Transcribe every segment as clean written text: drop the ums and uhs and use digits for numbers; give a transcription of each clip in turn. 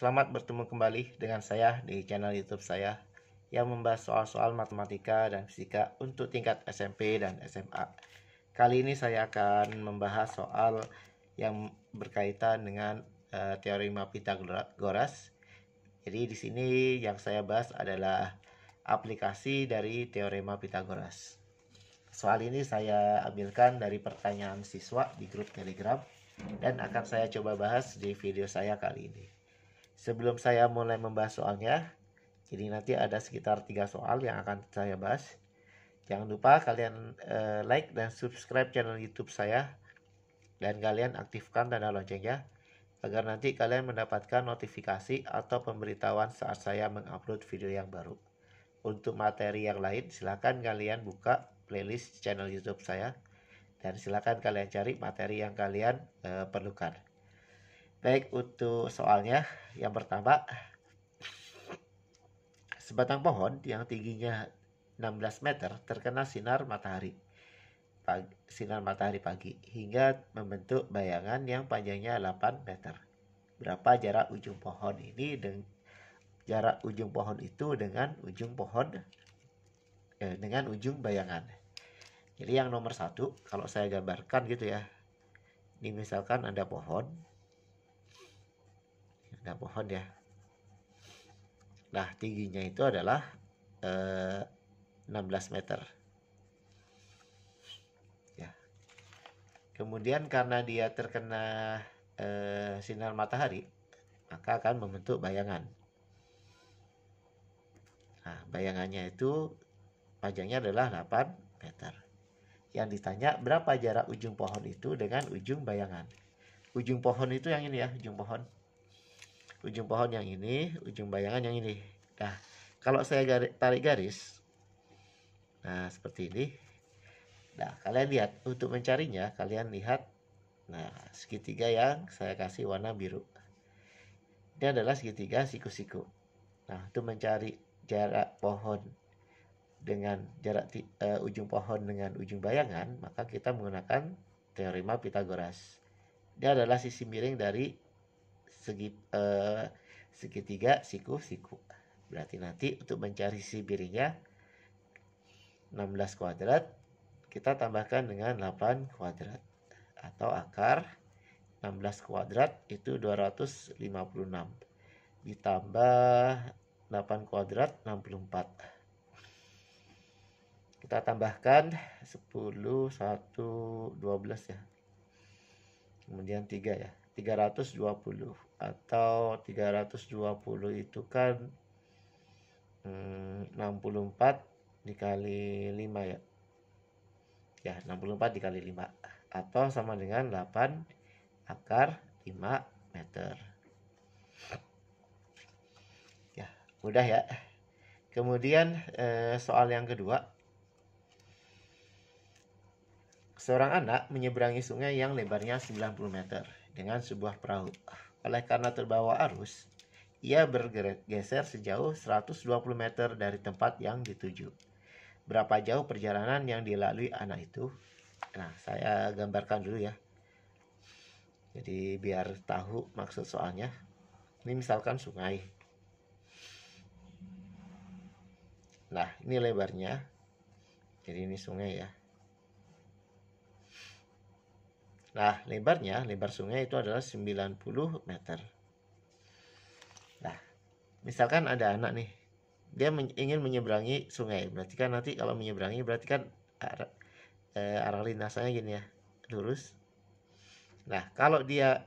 Selamat bertemu kembali dengan saya di channel YouTube saya yang membahas soal-soal matematika dan fisika untuk tingkat SMP dan SMA. Kali ini saya akan membahas soal yang berkaitan dengan teorema Pythagoras. Jadi di sini yang saya bahas adalah aplikasi dari teorema Pythagoras. Soal ini saya ambilkan dari pertanyaan siswa di grup Telegram dan akan saya coba bahas di video saya kali ini. Sebelum saya mulai membahas soalnya, jadi nanti ada sekitar 3 soal yang akan saya bahas. Jangan lupa kalian like dan subscribe channel YouTube saya dan kalian aktifkan tanda loncengnya agar nanti kalian mendapatkan notifikasi atau pemberitahuan saat saya mengupload video yang baru. Untuk materi yang lain, silakan kalian buka playlist channel YouTube saya dan silakan kalian cari materi yang kalian perlukan. Baik, untuk soalnya yang pertama, sebatang pohon yang tingginya 16 meter terkena sinar matahari pagi hingga membentuk bayangan yang panjangnya 8 meter. Berapa jarak ujung pohon ini jarak ujung pohon itu dengan ujung pohon dengan ujung bayangan. Jadi yang nomor 1 kalau saya gambarkan gitu ya. Ini misalkan ada pohon ya. Nah, tingginya itu adalah 16 meter. Ya. Kemudian karena dia terkena sinar matahari, maka akan membentuk bayangan. Nah, bayangannya itu panjangnya adalah 8 meter. Yang ditanya berapa jarak ujung pohon itu dengan ujung bayangan. Ujung pohon itu yang ini ya, ujung pohon. Ujung pohon yang ini, ujung bayangan yang ini. Nah, kalau saya tarik garis, nah seperti ini. Nah, kalian lihat, untuk mencarinya, kalian lihat, nah segitiga yang saya kasih warna biru. Ini adalah segitiga siku-siku. Nah, untuk mencari jarak pohon dengan ujung pohon dengan ujung bayangan, maka kita menggunakan teorema Pythagoras. Ini adalah sisi miring dari segitiga siku-siku. Berarti nanti untuk mencari sisi miringnya 16 kuadrat kita tambahkan dengan 8 kuadrat atau akar 16 kuadrat itu 256 ditambah 8 kuadrat 64. Kita tambahkan 10, 1, 12 ya. Kemudian 3 ya. 320 atau 320 itu kan 64 dikali 5 ya. Ya, 64 dikali 5 atau sama dengan 8 akar 5 meter. Ya, mudah ya. Kemudian soal yang kedua. Seorang anak menyeberangi sungai yang lebarnya 90 meter dengan sebuah perahu. Oleh karena terbawa arus, ia bergeser sejauh 120 meter dari tempat yang dituju. Berapa jauh perjalanan yang dilalui anak itu? Nah, saya gambarkan dulu ya. Jadi biar tahu maksud soalnya. Ini misalkan sungai. Nah, ini lebarnya. Jadi ini sungai ya. Nah, lebar sungai itu adalah 90 meter. Nah, misalkan ada anak nih. Dia ingin menyeberangi sungai. Berarti kan nanti kalau menyeberangi berarti kan arah lintasannya gini ya, lurus. Nah, kalau dia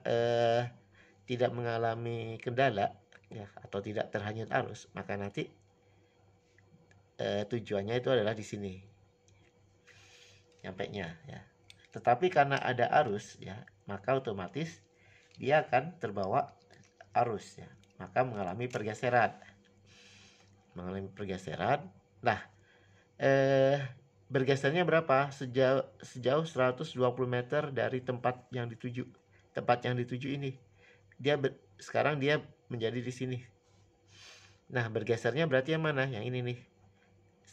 tidak mengalami kendala ya atau tidak terhanyut arus, maka nanti tujuannya itu adalah di sini. Nyampenya ya. Tetapi karena ada arus ya, maka otomatis dia akan terbawa arus ya. Maka mengalami pergeseran. Nah, bergesernya berapa? Sejauh 120 meter dari tempat yang dituju. Tempat yang dituju ini. Sekarang dia menjadi di sini. Nah, bergesernya berarti yang mana? Yang ini nih.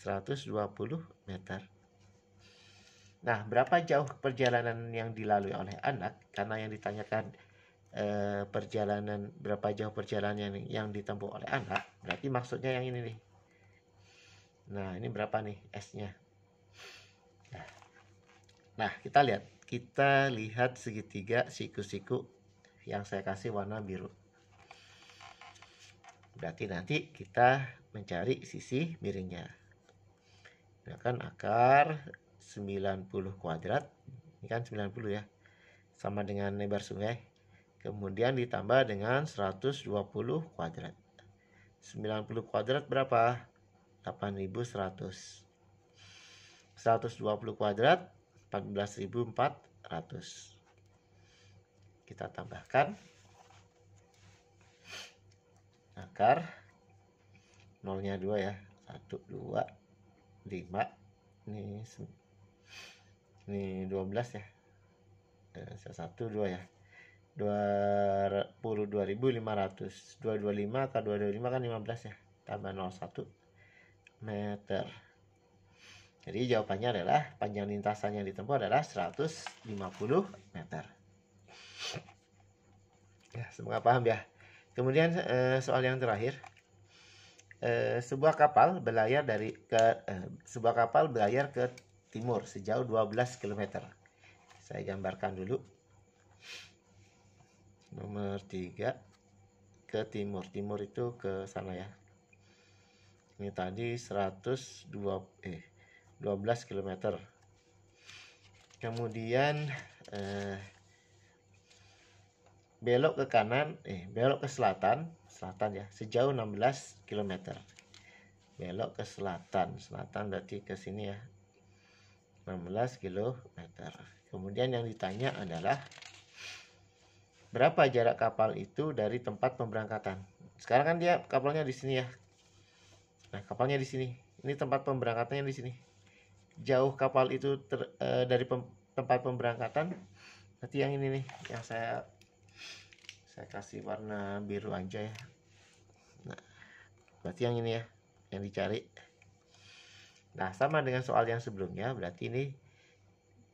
120 meter. Nah, berapa jauh perjalanan yang dilalui oleh anak? Karena yang ditanyakan berapa jauh perjalanan yang ditempuh oleh anak, berarti maksudnya yang ini nih. Nah, ini berapa nih S-nya? Nah, kita lihat segitiga siku-siku yang saya kasih warna biru. Berarti nanti kita mencari sisi miringnya. Gunakan akar 90 kuadrat. Ini kan 90 ya. Sama dengan lebar sungai. Kemudian ditambah dengan 120 kuadrat. 90 kuadrat berapa? 8.100. 120 kuadrat 14.400. Kita tambahkan akar nolnya 2 ya. 1, 2, 5. Ini 12 ya. 1, 2 ya. 22.500. 225 ke 225 kan 15 ya. Tambah 01 meter. Jadi jawabannya adalah panjang lintasan yang ditempuh adalah 150 meter. Ya, semoga paham ya. Kemudian soal yang terakhir. Sebuah kapal berlayar ke timur sejauh 12 km. Saya gambarkan dulu. Nomor 3 ke timur. Timur itu ke sana ya. Ini tadi 12 km. Kemudian belok ke kanan, belok ke selatan ya, sejauh 16 km. Belok ke selatan berarti ke sini ya. 16 km. Kemudian yang ditanya adalah berapa jarak kapal itu dari tempat pemberangkatan. Sekarang kan dia kapalnya di sini ya. Nah, kapalnya di sini. Ini tempat pemberangkatannya di sini. Jauh kapal itu dari tempat pemberangkatan. Berarti yang ini nih, yang saya kasih warna biru aja ya. Nah, berarti yang ini ya, yang dicari. Nah, sama dengan soal yang sebelumnya, berarti ini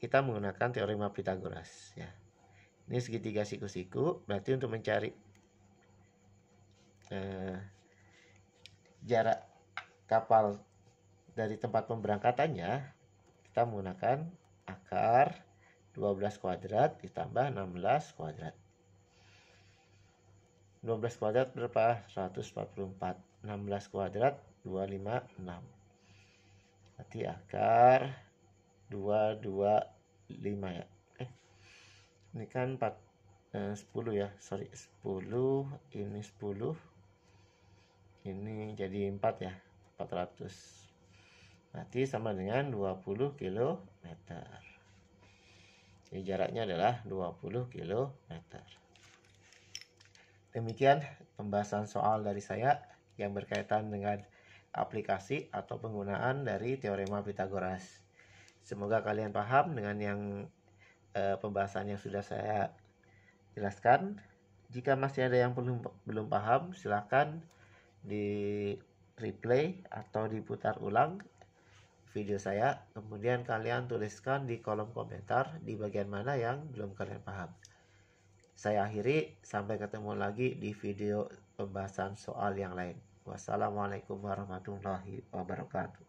kita menggunakan teorema Pythagoras ya. Ini segitiga siku-siku, berarti untuk mencari jarak kapal dari tempat pemberangkatannya, kita menggunakan akar 12 kuadrat ditambah 16 kuadrat. 12 kuadrat berapa? 144. 16 kuadrat 256. Berarti akar 225 ya. Ini kan 10 ya. Sorry, 10, ini 10. Ini jadi 4 ya. 400. Berarti sama dengan 20 km. Jadi jaraknya adalah 20 km. Demikian pembahasan soal dari saya yang berkaitan dengan aplikasi atau penggunaan dari teorema Pythagoras. Semoga kalian paham dengan yang pembahasan yang sudah saya jelaskan. Jika masih ada yang belum paham, silahkan di replay atau diputar ulang video saya. Kemudian kalian tuliskan di kolom komentar di bagian mana yang belum kalian paham. Saya akhiri, sampai ketemu lagi di video pembahasan soal yang lain. Wassalamualaikum warahmatullahi wabarakatuh.